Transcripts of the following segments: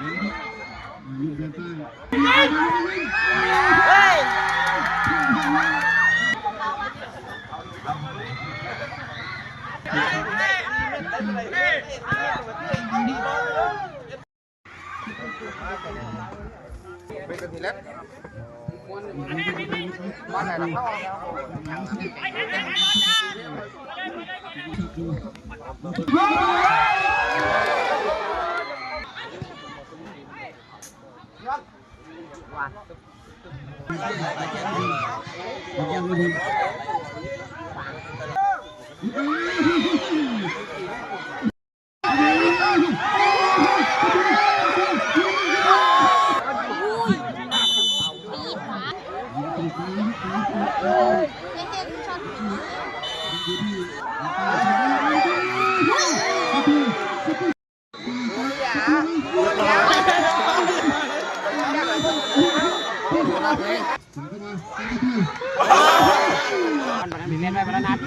เป็นทีเล็กบ้านไหนเราเข้ามันมีเล่นไว้ประนัด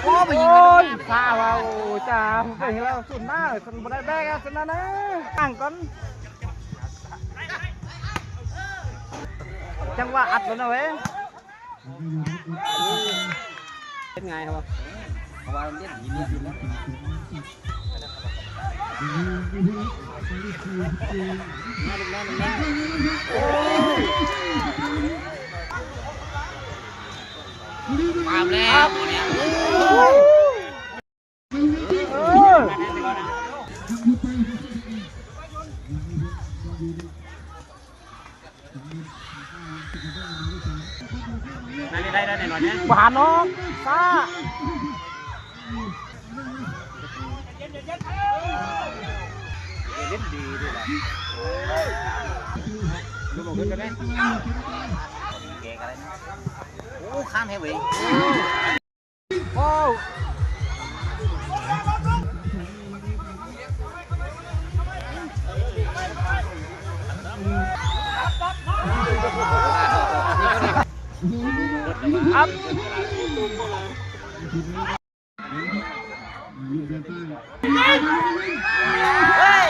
โอ้ยฟาวเอาจ้าไปแล้วสุดหน้าสุดบได้แบกสุดหน้านะต่างกันจังหวะอัดแล้วนะเว้ยเป็นไงครับเพราะว่าเล่นอย่างนี้อยู่แล้วตามแล้วได้หน่อยเนี่ยหวานน้องซ่าเล่นดีด้วยล่ะดูบอกกันได้เก่งอะไรนะโอ้ข้ามให้เว้ยโอ้ครับเฮ้ย